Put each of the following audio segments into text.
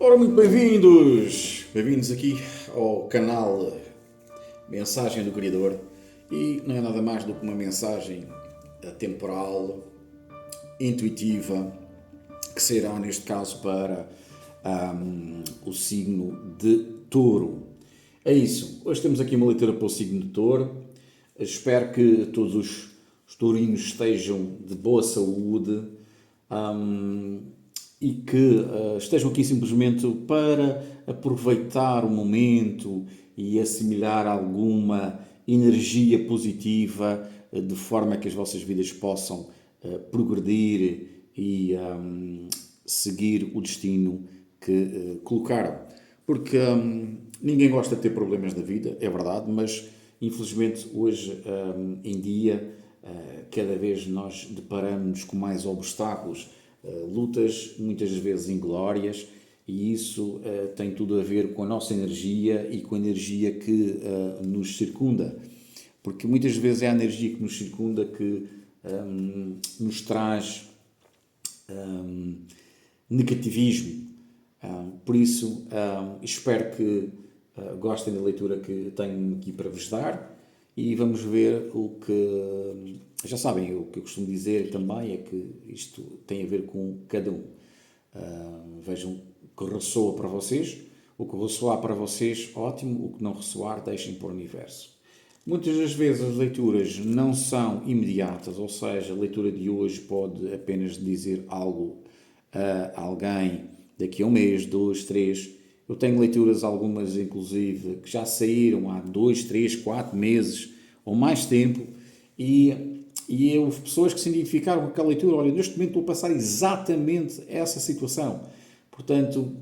Ora, muito bem-vindos! Bem-vindos aqui ao canal Mensagem do Criador. E não é nada mais do que uma mensagem temporal, intuitiva, que será neste caso para o signo de Touro. É isso. Hoje temos aqui uma leitura para o signo de Touro. Espero que todos os tourinhos estejam de boa saúde. E que estejam aqui simplesmente para aproveitar o momento e assimilar alguma energia positiva de forma que as vossas vidas possam progredir e seguir o destino que colocaram. Porque ninguém gosta de ter problemas na vida, é verdade, mas infelizmente hoje em dia cada vez nós deparamos com mais obstáculos, lutas muitas vezes inglórias, e isso tem tudo a ver com a nossa energia e com a energia que nos circunda, porque muitas vezes é a energia que nos circunda que nos traz negativismo. Por isso, espero que gostem da leitura que tenho aqui para vos dar e vamos ver o que. Já sabem, o que eu costumo dizer também é que isto tem a ver com cada um. Vejam o que ressoa para vocês, o que ressoar para vocês, ótimo, o que não ressoar, deixem para o universo. Muitas das vezes as leituras não são imediatas, ou seja, a leitura de hoje pode apenas dizer algo a alguém daqui a um mês, dois, três. Eu tenho leituras, algumas inclusive, que já saíram há 2, 3, 4 meses ou mais tempo e houve pessoas que se identificaram com aquela leitura. Olha, neste momento estou a passar exatamente essa situação. Portanto,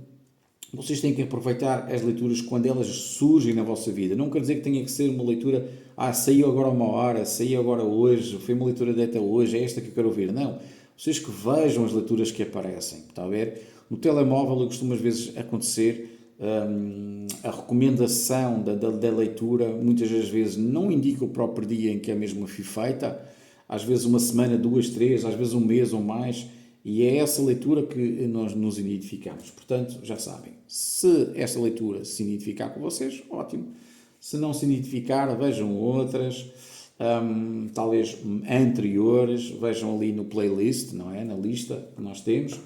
vocês têm que aproveitar as leituras quando elas surgem na vossa vida. Não quer dizer que tenha que ser uma leitura, saiu agora uma hora, saiu agora hoje, foi uma leitura desta hoje, é esta que eu quero ouvir. Não. Vocês que vejam as leituras que aparecem. Está a ver? No telemóvel costuma às vezes acontecer a recomendação da leitura, muitas das vezes não indica o próprio dia em que a mesma foi feita, às vezes uma semana, duas, três, às vezes um mês ou mais, e é essa leitura que nós nos identificamos. Portanto, já sabem, se esta leitura se identificar com vocês, ótimo. Se não se identificar, vejam outras, talvez anteriores, vejam ali no playlist, não é? Na lista que nós temos,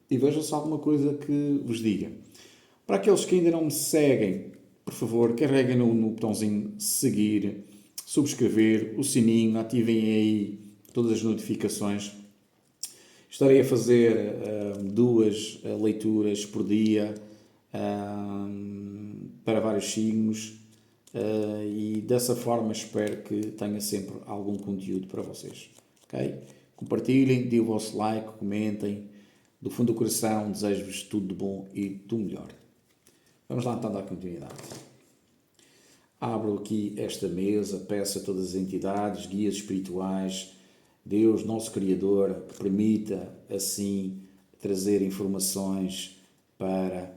e vejam se há alguma coisa que vos diga. Para aqueles que ainda não me seguem, por favor, carreguem no botãozinho seguir, subscrever, o sininho, ativem aí todas as notificações. Estarei a fazer 2 leituras por dia para vários signos e dessa forma espero que tenha sempre algum conteúdo para vocês. Okay? Compartilhem, deem o vosso like, comentem. Do fundo do coração desejo-vos tudo de bom e do melhor. Vamos lá então dar continuidade. Abro aqui esta mesa, peço a todas as entidades, guias espirituais, Deus, nosso Criador, que permita assim trazer informações para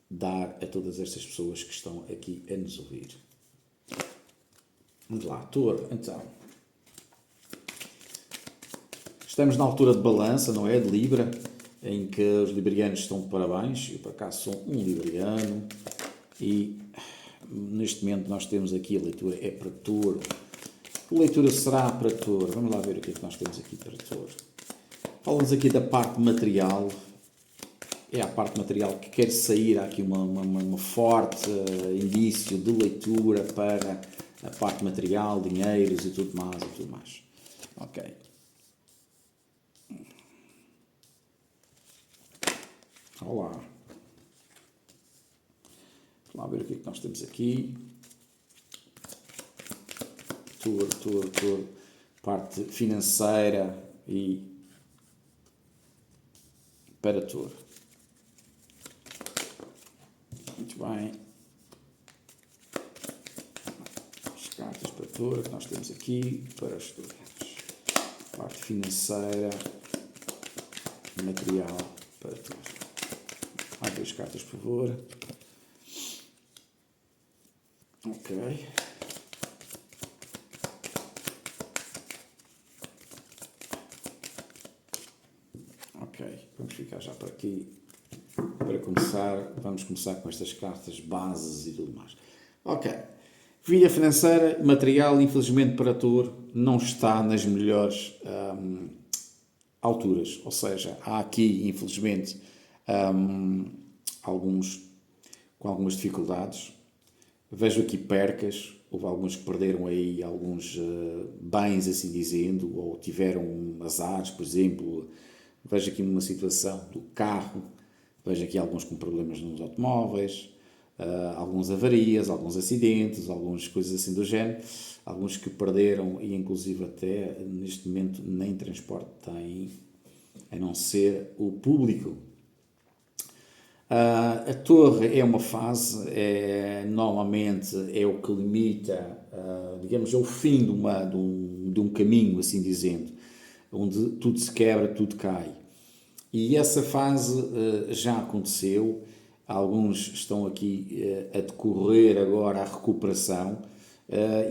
dar a todas estas pessoas que estão aqui a nos ouvir. Vamos lá, Touro, então. Estamos na altura de balança, não é? De Libra, em que os librianos estão de parabéns. Eu, por acaso, sou um libriano e neste momento nós temos aqui a leitura é para Touro. Que leitura será para Touro? Vamos lá ver o que é que nós temos aqui para Touro. Fala-nos aqui da parte material. É a parte material que quer sair. Há aqui uma forte indício de leitura para a parte material, dinheiros e tudo mais. Ok. Olá. Vamos lá ver o que é que nós temos aqui. Touro. Parte financeira e para Touro. Muito bem. As cartas para Touro que nós temos aqui para os estudantes. Parte financeira, material para Touro. Abre as cartas, por favor. Ok. Ok, vamos ficar já para aqui para começar, vamos começar com estas cartas bases e tudo mais. Ok. Vida financeira, material, infelizmente para Touro, não está nas melhores alturas. Ou seja, há aqui, infelizmente, alguns com algumas dificuldades. Vejo aqui percas, houve alguns que perderam aí alguns bens, assim dizendo, ou tiveram azares, por exemplo. Vejo aqui uma situação do carro, vejo aqui alguns com problemas nos automóveis, algumas avarias, alguns acidentes, algumas coisas assim do género, alguns que perderam e inclusive até neste momento nem transporte têm, a não ser o público. A torre é uma fase, normalmente é o que limita, digamos, é o fim de um caminho, assim dizendo, onde tudo se quebra, tudo cai. E essa fase já aconteceu, alguns estão aqui a decorrer agora a recuperação.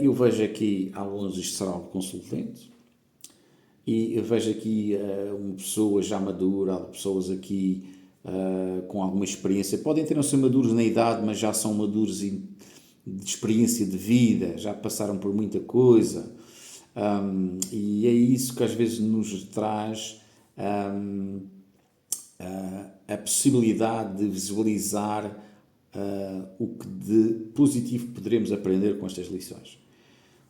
Eu vejo aqui alguns, isto será um consultante, e eu vejo aqui uma pessoa já madura, pessoas aqui com alguma experiência, podem ter não ser maduros na idade, mas já são maduros de experiência de vida, já passaram por muita coisa, e é isso que às vezes nos traz a possibilidade de visualizar o que de positivo poderemos aprender com estas lições.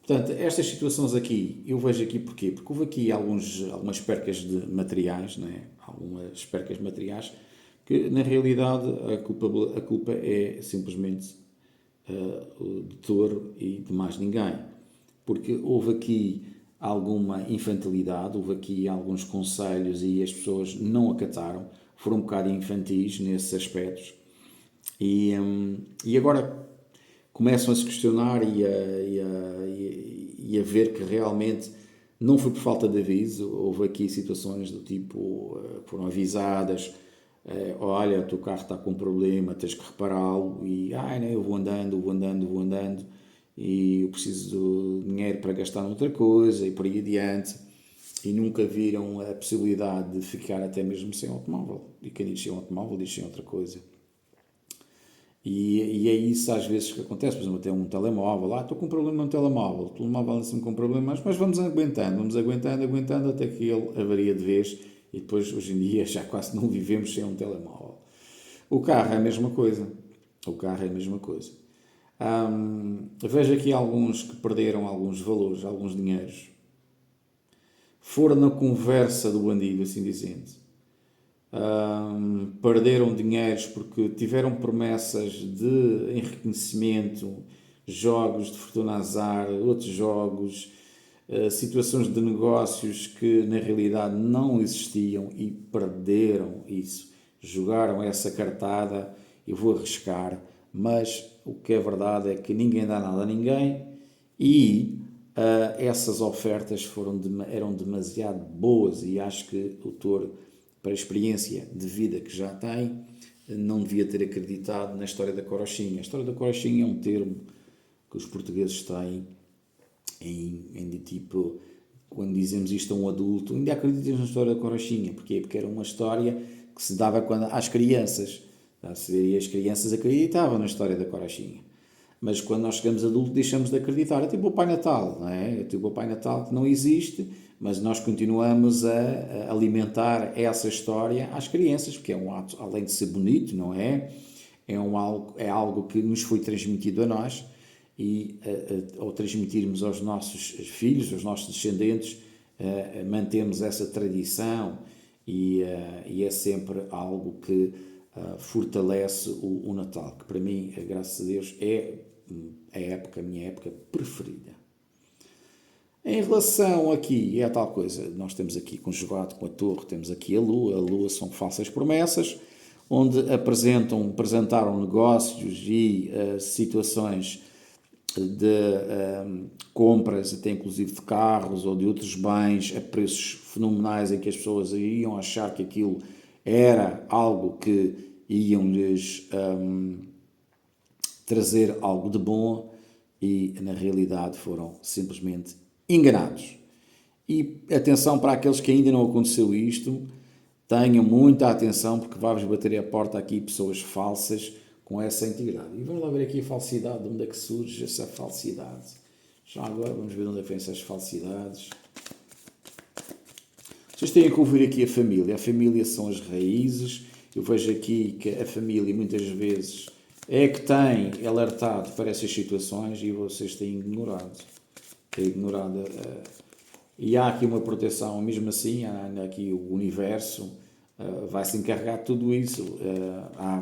Portanto, estas situações aqui, eu vejo aqui porquê? Porque houve aqui algumas percas de materiais, né? Algumas percas materiais, que na realidade a culpa é simplesmente de Touro e de mais ninguém. Porque houve aqui alguma infantilidade, houve aqui alguns conselhos e as pessoas não acataram, foram um bocado infantis nesses aspectos. E agora começam a se questionar e a ver que realmente não foi por falta de aviso. Houve aqui situações do tipo, foram avisadas, olha, o teu carro está com um problema, tens que repará-lo, e eu vou andando, e eu preciso de dinheiro para gastar noutra coisa, e por aí adiante, e nunca viram a possibilidade de ficar até mesmo sem automóvel, e quem diz sem automóvel diz sem outra coisa. E é isso às vezes que acontece, por exemplo, até um telemóvel, estou com um problema no telemóvel, o telemóvel anda-se com problemas, mas vamos aguentando até que ele avaria de vez, e depois hoje em dia já quase não vivemos sem um telemóvel. O carro é a mesma coisa, vejo aqui alguns que perderam alguns valores, alguns dinheiros, foram na conversa do bandido, assim dizendo. Perderam dinheiros porque tiveram promessas de enriquecimento, jogos de fortuna azar, outros jogos, situações de negócios que na realidade não existiam e perderam isso. Jogaram essa cartada, eu vou arriscar, mas o que é verdade é que ninguém dá nada a ninguém e essas ofertas eram demasiado boas e acho que o Touro, para a experiência de vida que já tem, não devia ter acreditado na história da Corochinha. A história da Corochinha é um termo que os portugueses têm de tipo, quando dizemos isto a um adulto, ainda acreditas na história da Corochinha. Porquê? Porque era uma história que se dava às crianças. E as crianças acreditavam na história da Corochinha. Mas quando nós chegamos adultos deixamos de acreditar. É tipo o Pai Natal, não é? É tipo o Pai Natal que não existe, mas nós continuamos a alimentar essa história às crianças, porque é um ato, além de ser bonito, não é? É algo que nos foi transmitido a nós e ao transmitirmos aos nossos filhos, aos nossos descendentes, mantemos essa tradição e é sempre algo que fortalece o Natal, que para mim, graças a Deus, é a minha época preferida. Em relação aqui, é a tal coisa, nós temos aqui conjugado com a torre, temos aqui a lua são falsas promessas, onde apresentaram negócios e situações de compras, até inclusive de carros ou de outros bens a preços fenomenais, em que as pessoas iam achar que aquilo era algo que iam-lhes trazer algo de bom e na realidade foram simplesmente enganados. E atenção para aqueles que ainda não aconteceu isto, Tenham muita atenção, porque vai-vos bater a porta aqui pessoas falsas com essa entidade. E vamos lá ver aqui a falsidade, de onde é que surge essa falsidade. Já agora vamos ver onde é que vem essas falsidades. Vocês têm que ouvir aqui a família. A família são as raízes. Eu vejo aqui que a família muitas vezes é que tem alertado para essas situações e vocês têm ignorado. E há aqui uma proteção, mesmo assim, há aqui o universo vai-se encarregar de tudo isso,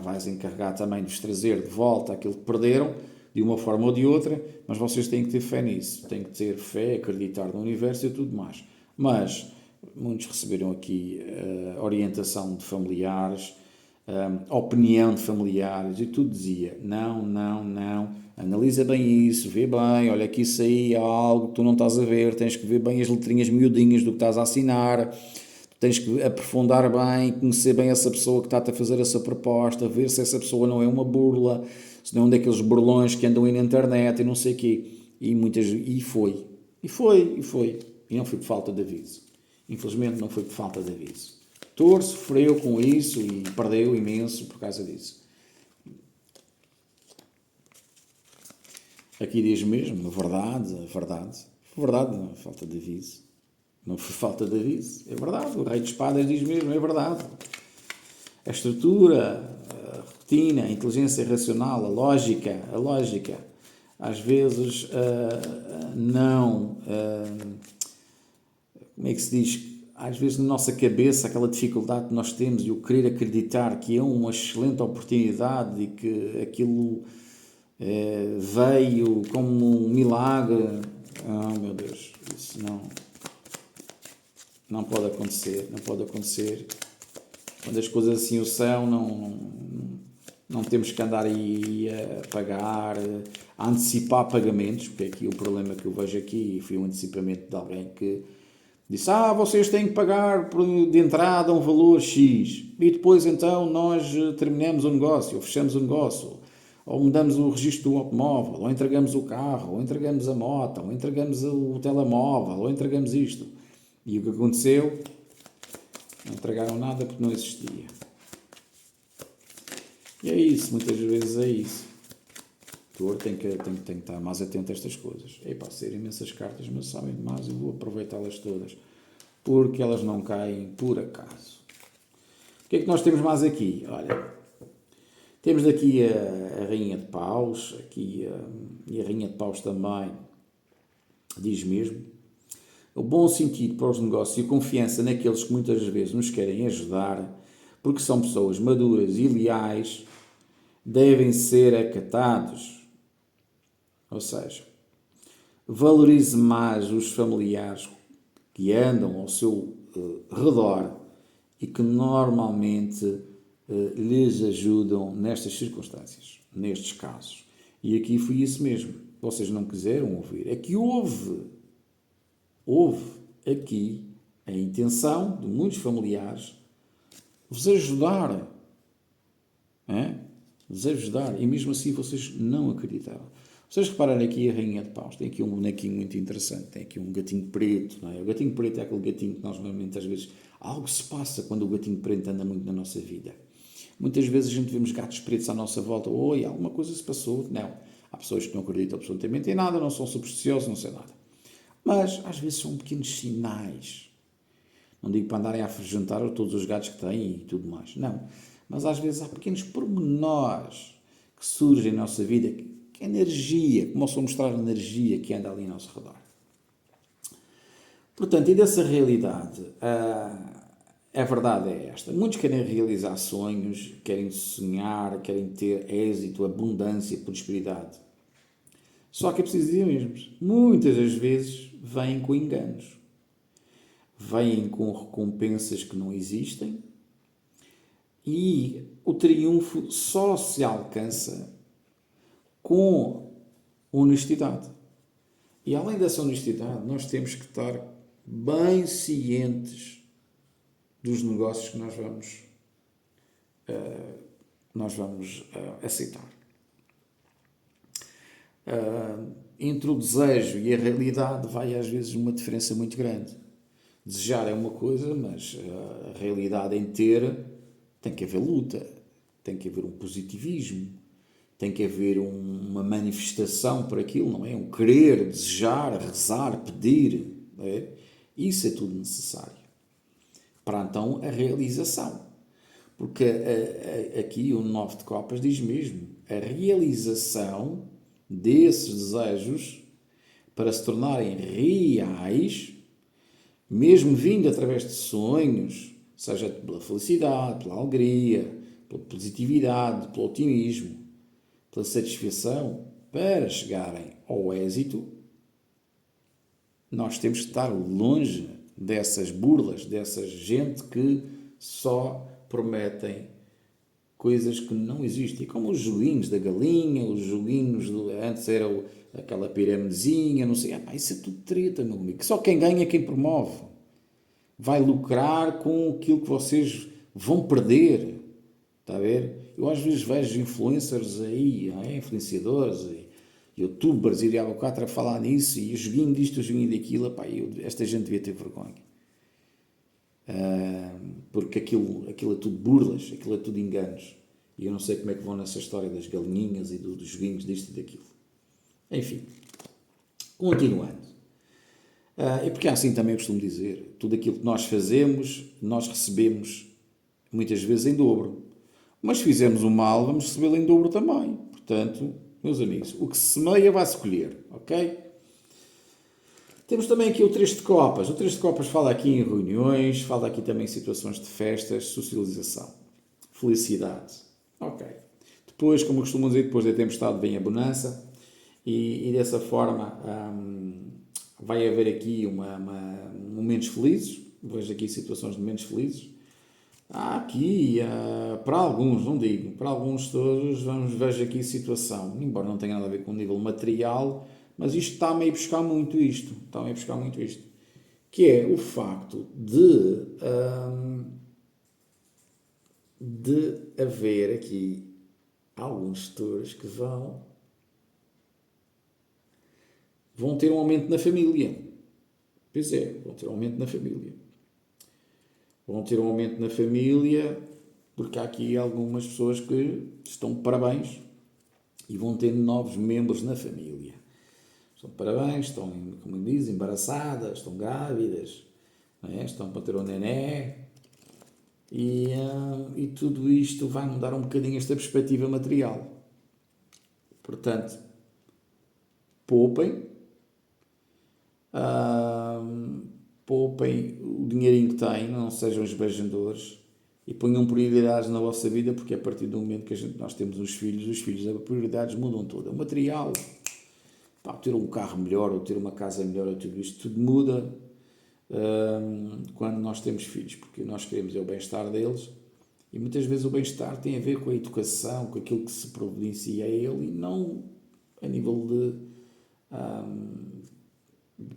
vai-se encarregar também de vos trazer de volta aquilo que perderam, de uma forma ou de outra, mas vocês têm que ter fé nisso, têm que ter fé, acreditar no universo e tudo mais. Mas muitos receberam aqui orientação de familiares, opinião de familiares, e tudo dizia, não, analisa bem isso, vê bem, olha que isso aí é algo que tu não estás a ver, tens que ver bem as letrinhas miudinhas do que estás a assinar, tens que aprofundar bem, conhecer bem essa pessoa que está-te a fazer essa proposta, ver se essa pessoa não é uma burla, se não é um daqueles burlões que andam aí na internet e não sei o quê. E foi. E não foi por falta de aviso. Infelizmente não foi por falta de aviso. Thor sofreu com isso e perdeu imenso por causa disso. Aqui diz mesmo, verdade, não, falta de aviso. Não foi falta de aviso, é verdade. O Rei de Espadas diz mesmo, é verdade. A estrutura, a rotina, a inteligência racional, a lógica, às vezes não. Como é que se diz? Às vezes na nossa cabeça, aquela dificuldade que nós temos e o querer acreditar que é uma excelente oportunidade e que aquilo veio como um milagre. Oh meu Deus, isso não pode acontecer, não pode acontecer. Quando as coisas assim o são, não temos que andar aí a pagar, a antecipar pagamentos, porque aqui o problema que eu vejo aqui foi um antecipamento de alguém que disse, vocês têm que pagar de entrada um valor X, e depois então nós terminamos o negócio, ou fechamos o negócio, ou mudamos o registro do automóvel, ou entregamos o carro, ou entregamos a moto, ou entregamos o telemóvel, ou entregamos isto. E o que aconteceu? Não entregaram nada porque não existia. E é isso, muitas vezes é isso. O autor tem que estar mais atento a estas coisas. Pode ser imensas cartas, mas sabem demais, eu vou aproveitá-las todas, porque elas não caem por acaso. O que é que nós temos mais aqui? Olha, temos aqui a Rainha de Paus, e a Rainha de Paus também diz mesmo, o bom sentido para os negócios e a confiança naqueles que muitas vezes nos querem ajudar, porque são pessoas maduras e leais, devem ser acatados. Ou seja, valorize mais os familiares que andam ao seu redor e que normalmente lhes ajudam nestas circunstâncias, nestes casos. E aqui foi isso mesmo. Vocês não quiseram ouvir. É que houve aqui a intenção de muitos familiares vos ajudar. Vos ajudar. E mesmo assim vocês não acreditaram. Vocês repararem aqui a Rainha de Paus, tem aqui um bonequinho muito interessante, tem aqui um gatinho preto, não é? O gatinho preto é aquele gatinho que nós normalmente às vezes, algo se passa quando o gatinho preto anda muito na nossa vida. Muitas vezes a gente vemos gatos pretos à nossa volta, oi, alguma coisa se passou. Não, há pessoas que não acreditam absolutamente em nada, não são supersticiosos, não sei nada. Mas às vezes são pequenos sinais. Não digo para andarem a afugentar todos os gatos que têm e tudo mais, não. Mas às vezes há pequenos pormenores que surgem na nossa vida, que energia, que possam mostrar a energia que anda ali ao nosso redor. Portanto, e dessa realidade, a verdade é esta. Muitos querem realizar sonhos, querem sonhar, querem ter êxito, abundância, prosperidade. Só que é preciso dizer mesmo, muitas das vezes vêm com enganos. Vêm com recompensas que não existem e o triunfo só se alcança com honestidade. E além dessa honestidade, nós temos que estar bem cientes dos negócios que nós vamos aceitar. Entre o desejo e a realidade vai às vezes uma diferença muito grande. Desejar é uma coisa, mas a realidade em ter tem que haver luta, tem que haver um positivismo, tem que haver uma manifestação por aquilo, não é? Um querer, desejar, rezar, pedir, não é? Isso é tudo necessário para então a realização. Porque aqui o 9 de copas diz mesmo, a realização desses desejos para se tornarem reais, mesmo vindo através de sonhos, seja pela felicidade, pela alegria, pela positividade, pelo otimismo, pela satisfação, para chegarem ao êxito, nós temos que estar longe dessas burlas, dessa gente que só prometem coisas que não existem. Como os joguinhos da galinha, os joguinhos antes era aquela piramidezinha, não sei. Isso é tudo treta, meu amigo. Só quem ganha é quem promove. Vai lucrar com aquilo que vocês vão perder. Está a ver? Eu às vezes vejo influencers aí, influenciadores, youtubers e diabo 4 a falar nisso e o joguinho disto, o joguinho daquilo. Esta gente devia ter vergonha. Porque aquilo é tudo burlas, aquilo é tudo enganos. E eu não sei como é que vão nessa história das galinhinhas e dos joguinhos disto e daquilo. Enfim, continuando. E porque assim também eu costumo dizer, tudo aquilo que nós fazemos, nós recebemos muitas vezes em dobro. Mas se fizermos o mal, vamos recebê-lo em dobro também. Portanto, meus amigos, o que se semeia vai-se colher, ok? Temos também aqui o 3 de copas. O 3 de copas fala aqui em reuniões, fala aqui também em situações de festas, socialização, felicidade. Ok. Depois, como costumam dizer, depois da tempestade vem a bonança e dessa forma vai haver aqui momentos felizes. Vejo aqui situações de momentos felizes. Aqui, para alguns, não digo, para alguns todos, vejo aqui situação, embora não tenha nada a ver com o nível material, mas isto está-me a buscar muito isto, que é o facto de haver aqui alguns setores que vão ter um aumento na família. Pois é, vão ter um aumento na família. Vão ter um aumento na família, porque há aqui algumas pessoas que estão de parabéns e vão ter novos membros na família. Estão de parabéns, estão, como diz, embaraçadas, estão grávidas, estão para ter um nené. E tudo isto vai mudar um bocadinho esta perspectiva material. Portanto, poupem. Poupem o dinheirinho que têm, não sejam esbanjadores e ponham prioridades na vossa vida, porque a partir do momento que nós temos os filhos, as prioridades mudam todas. O material, ter um carro melhor, ou ter uma casa melhor, ou tudo isto, tudo muda quando nós temos filhos, porque nós queremos é o bem-estar deles e muitas vezes o bem-estar tem a ver com a educação, com aquilo que se providencia a ele e não a nível de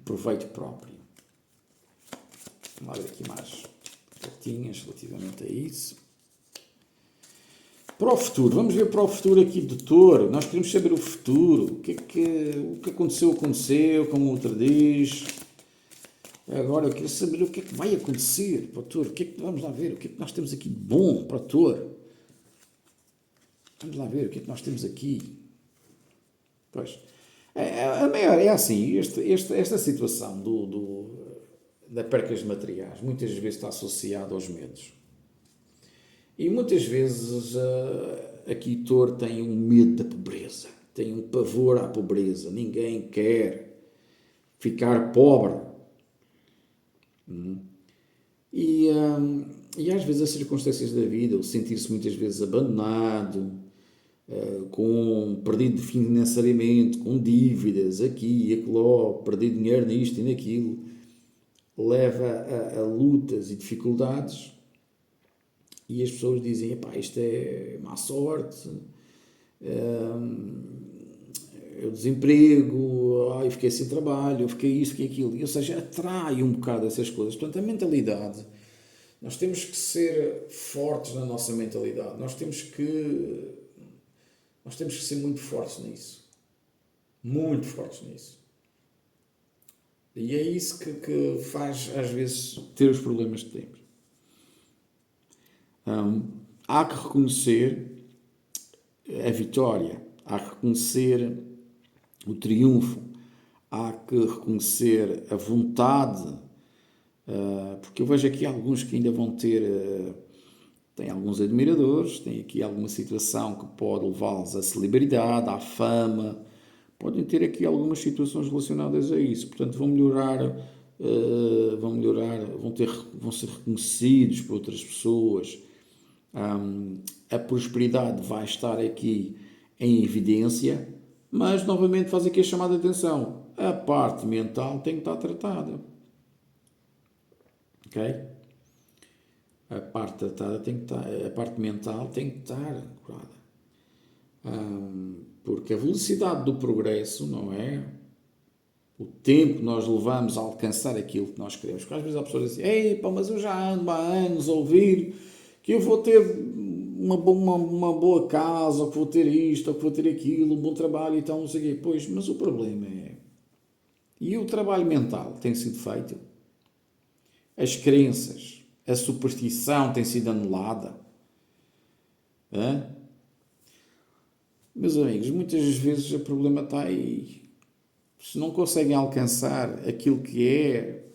proveito próprio. Vamos lá ver aqui mais cartinhas relativamente a isso. Para o futuro, vamos ver para o futuro aqui do touro. Nós queremos saber o futuro. O que aconteceu, como o outro diz. Agora eu quero saber o que é que vai acontecer para o touro. Vamos lá ver, o que é que nós temos aqui de bom para o touro. Vamos lá ver o que é que nós temos aqui. Pois, a maior é assim, esta situação da percas de materiais muitas vezes está associada aos medos. E muitas vezes aqui touro tem um medo da pobreza, tem um pavor à pobreza, ninguém quer ficar pobre. E às vezes as circunstâncias da vida, o sentir-se muitas vezes abandonado, perdido financeiramente, com dívidas aqui e acolá, perdido dinheiro nisto e naquilo, leva a lutas e dificuldades e as pessoas dizem, isto é má sorte, eu desemprego, eu fiquei sem trabalho, eu fiquei isto, fiquei aquilo, ou seja, atrai um bocado essas coisas. Portanto, a mentalidade, nós temos que ser fortes na nossa mentalidade, nós temos que ser muito fortes nisso, E é isso que faz, às vezes, ter os problemas que temos. Há que reconhecer a vitória, há que reconhecer o triunfo, há que reconhecer a vontade, porque eu vejo aqui alguns que ainda vão ter, têm alguns admiradores, têm aqui alguma situação que pode levá-los à celebridade, à fama, podem ter aqui algumas situações relacionadas a isso, portanto vão melhorar, vão ser reconhecidos por outras pessoas. A prosperidade vai estar aqui em evidência, mas novamente faz aqui a chamada de atenção. A parte mental tem que estar tratada. Ok? A parte tratada tem que estar, a parte mental tem que estar curada. Porque a velocidade do progresso, não é? O tempo que nós levamos a alcançar aquilo que nós queremos. Porque às vezes há pessoas que dizem, ei, pá, mas eu já ando há anos a ouvir que eu vou ter uma boa casa, ou que vou ter isto, ou que vou ter aquilo, um bom trabalho e tal, não sei o quê. Pois, mas o problema é... E o trabalho mental tem sido feito? As crenças, a superstição tem sido anulada? Hã? Meus amigos, muitas vezes o problema está aí. Se não conseguem alcançar aquilo que é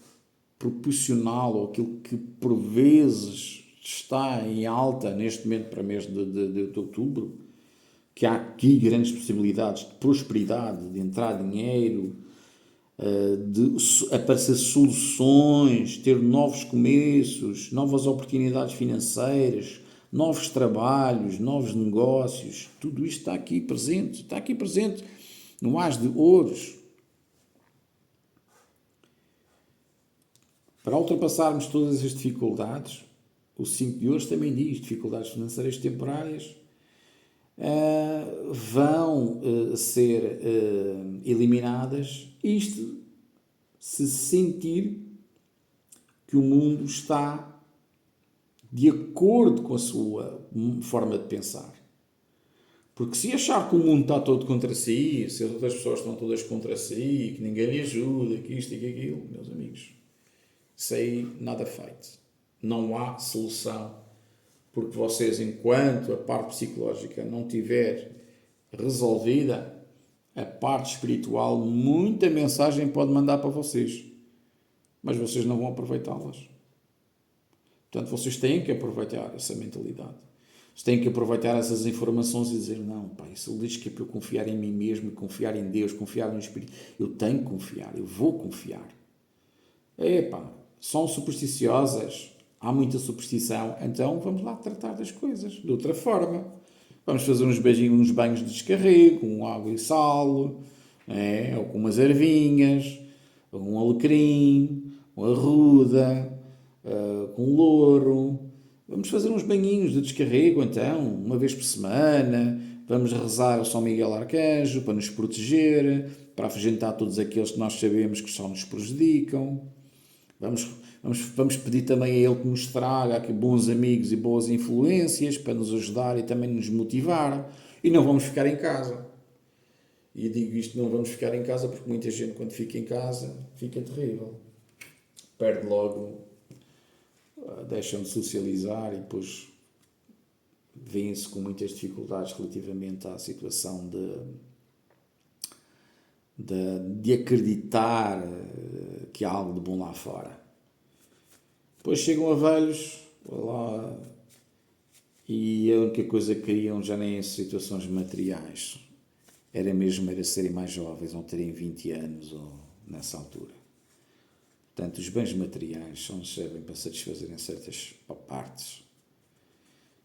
proporcional ou aquilo que por vezes está em alta neste momento para o mês de outubro, que há aqui grandes possibilidades de prosperidade, de entrar dinheiro, de aparecer soluções, ter novos começos, novas oportunidades financeiras, novos trabalhos, novos negócios, tudo isto está aqui presente no As de Ouros. Para ultrapassarmos todas as dificuldades, o 5 de Ouros também diz, dificuldades financeiras temporárias vão ser eliminadas, isto se sentir que o mundo está de acordo com a sua forma de pensar. Porque se achar que o mundo está todo contra si, se as outras pessoas estão todas contra si, que ninguém lhe ajuda, que isto e que aquilo, meus amigos, isso aí nada feito. Não há solução, porque vocês, enquanto a parte psicológica não tiver resolvida, a parte espiritual, muita mensagem pode mandar para vocês, mas vocês não vão aproveitá-las. Portanto, vocês têm que aproveitar essa mentalidade. Vocês têm que aproveitar essas informações e dizer, não, pá, isso ele diz que é para eu confiar em mim mesmo, confiar em Deus, confiar no Espírito. Eu tenho que confiar, eu vou confiar. Epá, são supersticiosas, há muita superstição, então vamos lá tratar das coisas de outra forma. Vamos fazer uns banhos de descarrego, com água e sal, ou com umas ervinhas, um alecrim, uma arruda, com louro. Vamos fazer uns banhinhos de descarrego, então, uma vez por semana. Vamos rezar ao São Miguel Arcanjo para nos proteger, para afugentar todos aqueles que nós sabemos que só nos prejudicam. Vamos pedir também a Ele que nos traga aqui bons amigos e boas influências para nos ajudar e também nos motivar. E não vamos ficar em casa. E digo isto, não vamos ficar em casa porque muita gente, quando fica em casa, fica terrível. Perde logo, deixam de socializar e depois vêm-se com muitas dificuldades relativamente à situação de acreditar que há algo de bom lá fora. Depois chegam a velhos lá, e a única coisa que queriam já nem em situações materiais era serem mais jovens ou terem 20 anos ou nessa altura. Portanto, os bens materiais só nos servem para satisfazerem certas partes.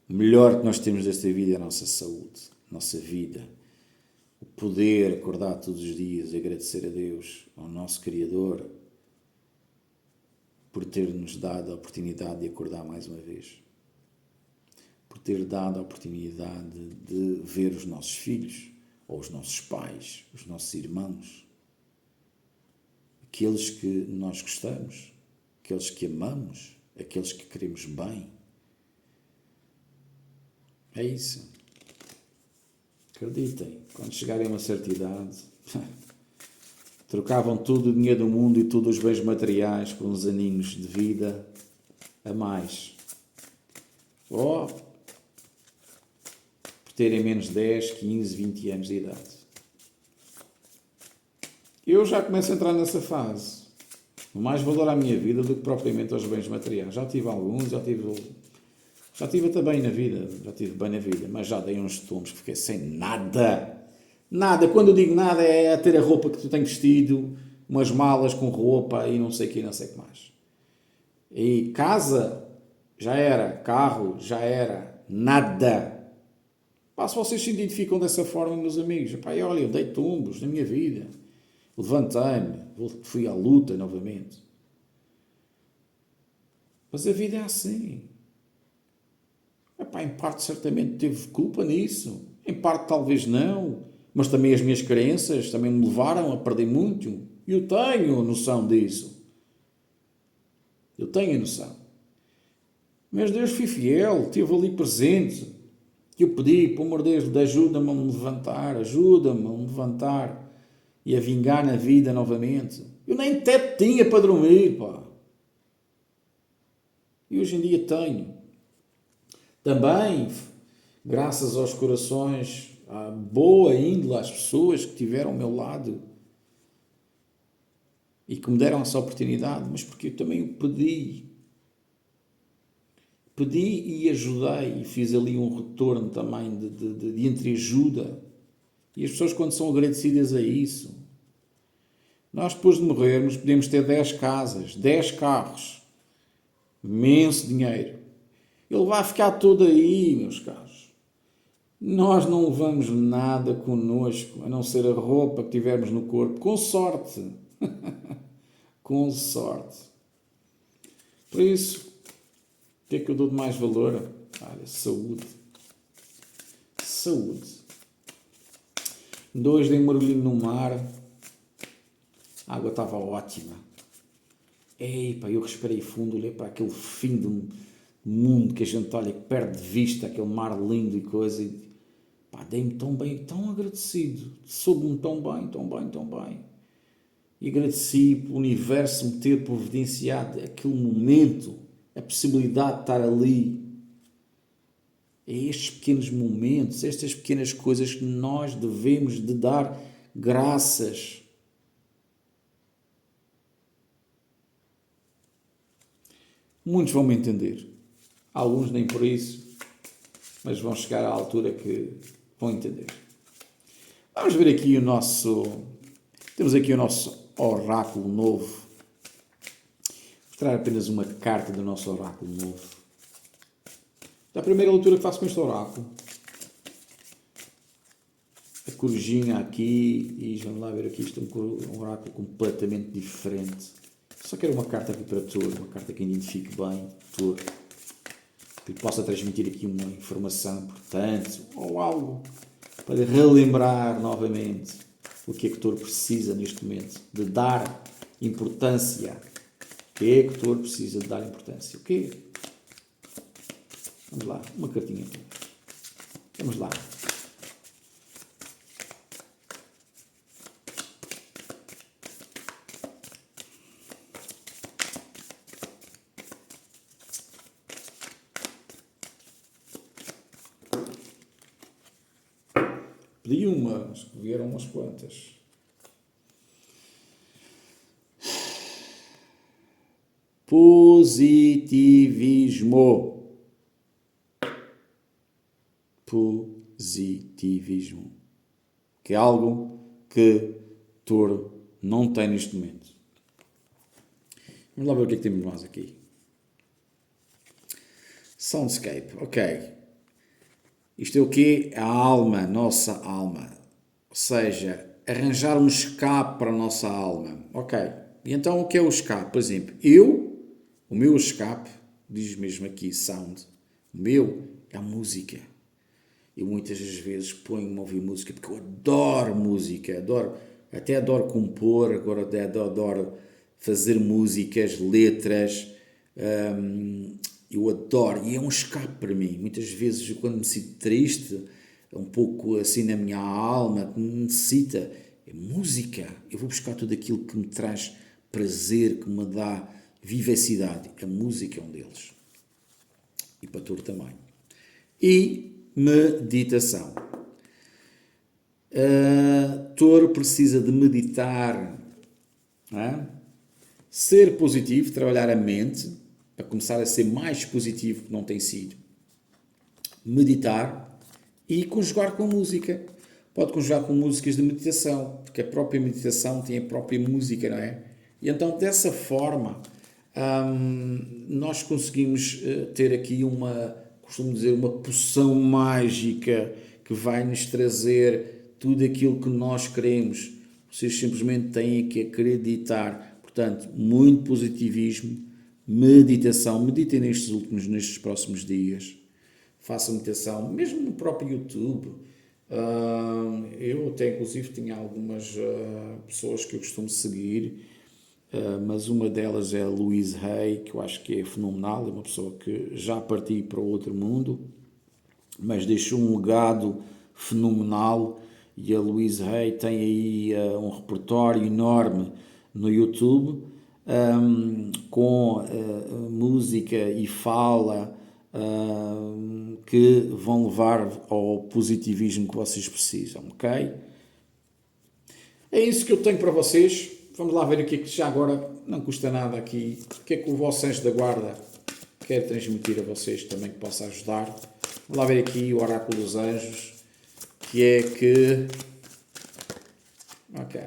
O melhor que nós temos desta vida é a nossa saúde, a nossa vida. O poder acordar todos os dias e agradecer a Deus, ao nosso Criador, por ter-nos dado a oportunidade de acordar mais uma vez. Por ter dado a oportunidade de ver os nossos filhos, ou os nossos pais, os nossos irmãos, aqueles que nós gostamos, aqueles que amamos, aqueles que queremos bem. É isso. Acreditem, quando chegarem a uma certa idade, trocavam todo o dinheiro do mundo e todos os bens materiais por uns aninhos de vida a mais. Ou por terem menos 10, 15, 20 anos de idade. Eu já começo a entrar nessa fase. Mais valor à minha vida do que propriamente aos bens materiais. Já tive alguns, já tive até bem na vida, mas já dei uns tombos que fiquei sem nada. Nada, quando eu digo nada é ter a roupa que tu tens vestido, umas malas com roupa e não sei o que, não sei o que mais. E casa, já era, carro, já era, nada. Pá, se vocês se identificam dessa forma, meus amigos, pá, olha, eu dei tombos na minha vida. Levantei-me, fui à luta novamente. Mas a vida é assim. Epá, em parte certamente teve culpa nisso. Em parte talvez não. Mas também as minhas crenças também me levaram a perder muito. Eu tenho noção disso. Eu tenho noção. Mas Deus foi fiel, esteve ali presente. Eu pedi, pelo amor de Deus, ajuda-me a me levantar, ajuda-me a me levantar e a vingar na vida novamente. Eu nem teto tinha para dormir, pá. E hoje em dia tenho. Também, graças aos corações, à boa índole, às pessoas que tiveram ao meu lado e que me deram essa oportunidade, mas porque eu também o pedi. Pedi e ajudei e fiz ali um retorno também de entreajuda. E as pessoas, quando são agradecidas a isso, nós depois de morrermos podemos ter 10 casas, 10 carros, imenso dinheiro. Ele vai ficar todo aí, meus caros. Nós não levamos nada connosco, a não ser a roupa que tivermos no corpo, com sorte. Com sorte. Por isso, o que é que eu dou de mais valor? Olha, saúde. Saúde. 2 dei um mergulhinho no mar. A água estava ótima. Pá, eu respirei fundo, olhei para aquele fim do mundo que a gente olha, que perde de vista, aquele mar lindo e coisa. E, pá, dei-me tão bem, tão agradecido. Soube-me tão bem, tão bem, tão bem. E agradeci pelo universo me ter providenciado aquele momento, a possibilidade de estar ali. É estes pequenos momentos, estas pequenas coisas que nós devemos de dar graças. Muitos vão me entender, alguns nem por isso, mas vão chegar à altura que vão entender. Vamos ver aqui temos aqui o nosso oráculo novo. Vou mostrar apenas uma carta do nosso oráculo novo. É a primeira leitura que faço com este oráculo. A corujinha aqui, e vamos lá ver aqui, isto é um oráculo completamente diferente. Só quero uma carta aqui para touro, uma carta que identifique bem touro, que possa transmitir aqui uma informação importante ou algo para relembrar novamente o que é que touro precisa neste momento, de dar importância. O que é que touro precisa de dar importância? O quê? Vamos lá, uma cartinha. Vamos lá. Pedi uma, mas vieram umas quantas. Positivismo. Positivismo. Que é algo que touro não tem neste momento. Vamos lá ver o que é que temos mais aqui. Soundscape, ok. Isto é o quê? A alma, nossa alma. Ou seja, arranjar um escape para a nossa alma. Ok. E então o que é o escape? Por exemplo, o meu escape, diz mesmo aqui sound, o meu é a música. Eu muitas das vezes ponho-me a ouvir música porque eu adoro música, até adoro compor, agora até adoro fazer músicas, letras. Eu adoro, e é um escape para mim. Muitas vezes, quando me sinto triste, um pouco assim na minha alma, necessita, É música. Eu vou buscar tudo aquilo que me traz prazer, que me dá vivacidade. A música é um deles. E para touro também. E meditação. Touro precisa de meditar, não é? Ser positivo, trabalhar a mente, para começar a ser mais positivo que não tem sido. Meditar e conjugar com música. Pode conjugar com músicas de meditação, porque a própria meditação tem a própria música, não é? E então, dessa forma, nós conseguimos ter aqui costumo dizer, uma poção mágica que vai nos trazer tudo aquilo que nós queremos. Vocês simplesmente têm que acreditar. Portanto, muito positivismo, meditação. Meditem nestes próximos dias. Façam meditação, mesmo no próprio YouTube. Eu até, inclusive, tinha algumas pessoas que eu costumo seguir, mas uma delas é a Louise Hay, que eu acho que é fenomenal, é uma pessoa que já partiu para outro mundo, mas deixou um legado fenomenal, e a Louise Hay tem aí um repertório enorme no YouTube, com música e fala, que vão levar ao positivismo que vocês precisam, ok? É isso que eu tenho para vocês. Vamos lá ver o que é que já agora não custa nada aqui. O que é que o vosso anjo da guarda quer transmitir a vocês também que possa ajudar. Vamos lá ver aqui o oráculo dos anjos, que é que... Ok.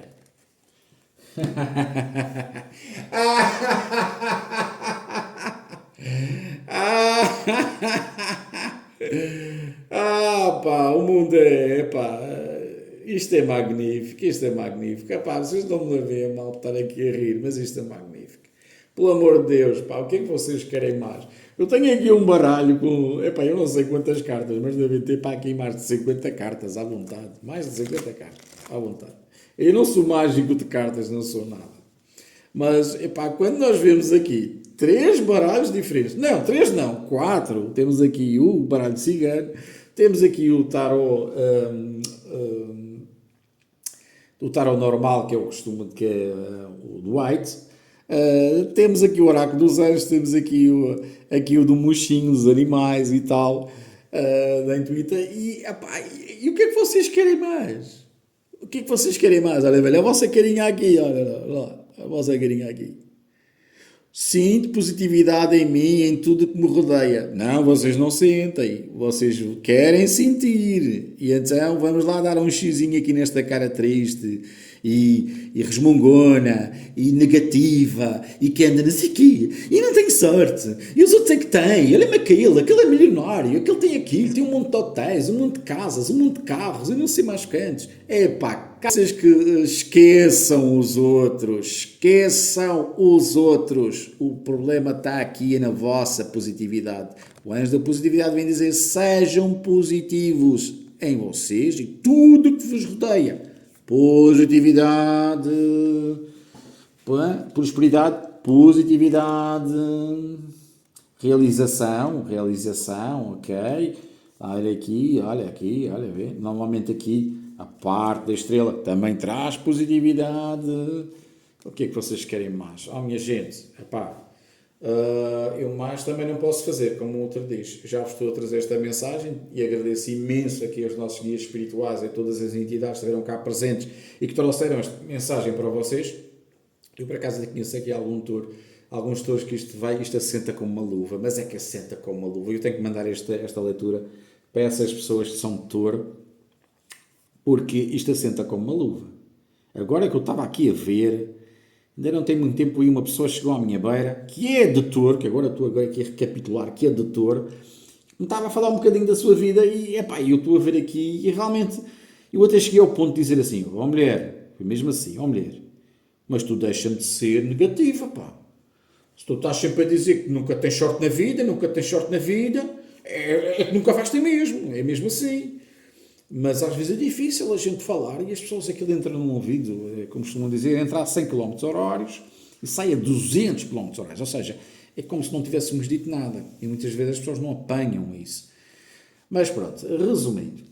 Pá, o mundo pá, isto é magnífico, isto é magnífico. Pá, vocês não me levem a mal estar aqui a rir, mas isto é magnífico. Pelo amor de Deus, pá, o que é que vocês querem mais? Eu tenho aqui um baralho com, eu não sei quantas cartas, mas devem ter para aqui mais de 50 cartas, à vontade. Mais de 50 cartas, à vontade. Eu não sou mágico de cartas, não sou nada. Mas, quando nós vemos aqui 3 baralhos diferentes, não, 3 não, 4, temos aqui o baralho cigano, temos aqui o tarot, o tarot normal, que é o costume, que é o do White, temos aqui o oráculo dos anjos, temos aqui o do mochinho, dos animais e tal, da intuita, e o que é que vocês querem mais? O que é que vocês querem mais? Olha, velho, a vossa carinha aqui, olha lá, a vossa carinha aqui. Sinto positividade em mim, em tudo que me rodeia. Não, vocês não sentem. Vocês querem sentir. E então vamos lá dar um xizinho aqui nesta cara triste e resmungona e negativa e que anda nesse aqui. E não tem sorte. E os outros é que têm. Olha-me aquele é milionário. Aquele tem aquilo, tem um monte de hotéis, um monte de casas, um monte de carros. Eu não sei mais quantos. Vocês que esqueçam os outros, o problema está aqui na vossa positividade. O anjo da positividade vem dizer: sejam positivos em vocês e tudo que vos rodeia. Positividade, prosperidade, positividade, realização, ok? Olha aqui, vê. Normalmente aqui a parte da estrela também traz positividade. O que é que vocês querem mais? Minha gente, eu mais também não posso fazer, como o outro diz. Já vos estou a trazer esta mensagem e agradeço imenso aqui aos nossos guias espirituais e a todas as entidades que estiveram cá presentes e que trouxeram esta mensagem para vocês. Eu, por acaso, conheço aqui alguns touros que isto assenta como uma luva, mas é que assenta como uma luva. Eu tenho que mandar esta leitura para essas pessoas que são de touro, porque isto assenta como uma luva. Agora que eu estava aqui a ver, ainda não tem muito tempo, aí uma pessoa chegou à minha beira, que é de touro, que agora estou aqui a recapitular, que é de touro, me estava a falar um bocadinho da sua vida e, eu estou a ver aqui e realmente, eu até cheguei ao ponto de dizer assim: mulher, foi mesmo assim, mulher, mas tu deixa-me de ser negativa, Se tu estás sempre a dizer que nunca tens sorte na vida, é que nunca vais ter mesmo, é mesmo assim. Mas às vezes é difícil a gente falar e as pessoas, aquilo entra num ouvido, como costumam dizer, entra a 100 km/h e sai a 200 km/h. Ou seja, é como se não tivéssemos dito nada. E muitas vezes as pessoas não apanham isso. Mas pronto, resumindo.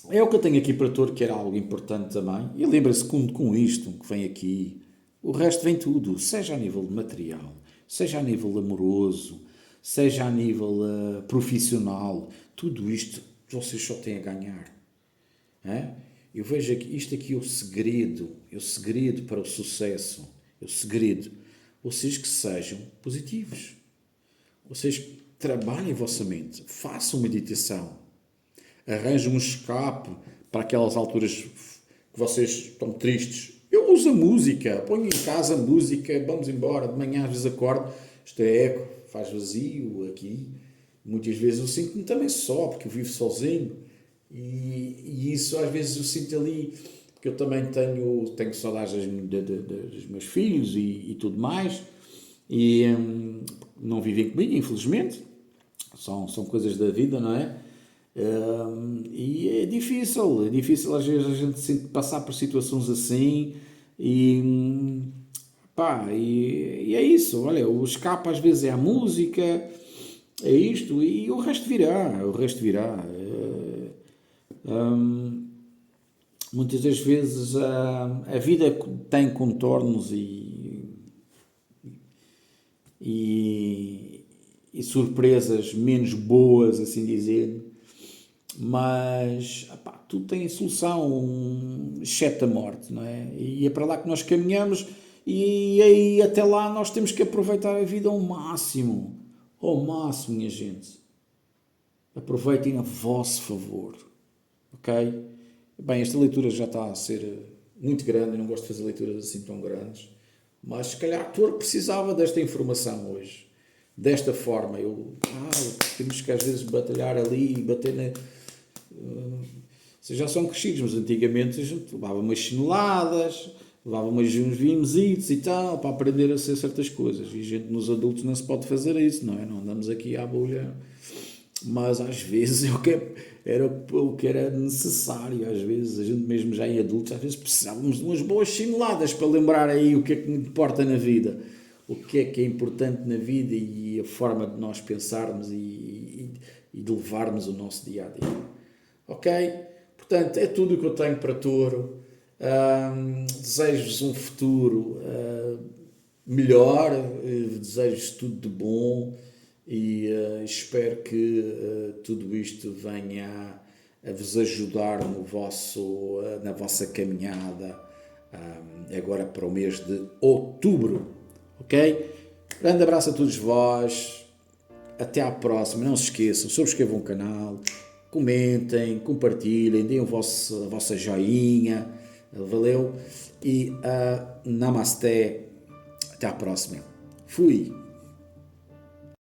É o que eu tenho aqui para Touro, que era algo importante também. E lembra-se com isto que vem aqui, o resto vem tudo, seja a nível material, seja a nível amoroso, seja a nível profissional, tudo isto vocês só têm a ganhar. É? Eu vejo que isto aqui é o segredo para o sucesso, é o segredo. Vocês que sejam positivos, vocês trabalhem a vossa mente, façam meditação, arranjem um escape para aquelas alturas que vocês estão tristes. Eu uso a música, ponho em casa a música, vamos embora, de manhã às vezes acordo, isto é eco, faz vazio aqui. Muitas vezes eu sinto-me também só, porque eu vivo sozinho. E isso às vezes eu sinto ali, porque eu também tenho saudades dos meus filhos e tudo mais, e não vivem comigo, infelizmente, são coisas da vida, não é? E é difícil às vezes a gente passar por situações assim e pá, e é isso, olha, o escape às vezes é a música, é isto e o resto virá. Muitas das vezes a vida tem contornos e surpresas menos boas, assim dizer, mas epá, tudo tem solução, exceto a morte, não é? E é para lá que nós caminhamos e aí até lá nós temos que aproveitar a vida ao máximo, minha gente. Aproveitem a vosso favor, ok? Bem, esta leitura já está a ser muito grande, eu não gosto de fazer leituras assim tão grandes, mas se calhar Touro precisava desta informação hoje, desta forma. Temos que às vezes batalhar ali, bater na. Vocês já são crescidos, mas antigamente a gente levava umas chineladas, levava uns vinhositos e tal, para aprender a ser certas coisas. E a gente nos adultos não se pode fazer isso, não é? Não andamos aqui à bolha. Mas às vezes era o que era necessário, às vezes a gente mesmo já em adultos, às vezes precisávamos de umas boas chineladas para lembrar aí o que é que importa na vida, o que é importante na vida e a forma de nós pensarmos e de levarmos o nosso dia a dia. Ok? Portanto, é tudo o que eu tenho para Touro. Desejo-vos um futuro melhor, desejo-vos tudo de bom. E espero que tudo isto venha a vos ajudar na vossa caminhada agora para o mês de outubro, ok? Grande abraço a todos vós, até à próxima, não se esqueçam, subscrevam o canal, comentem, compartilhem, deem a vossa joinha, valeu? E Namasté, até à próxima, fui!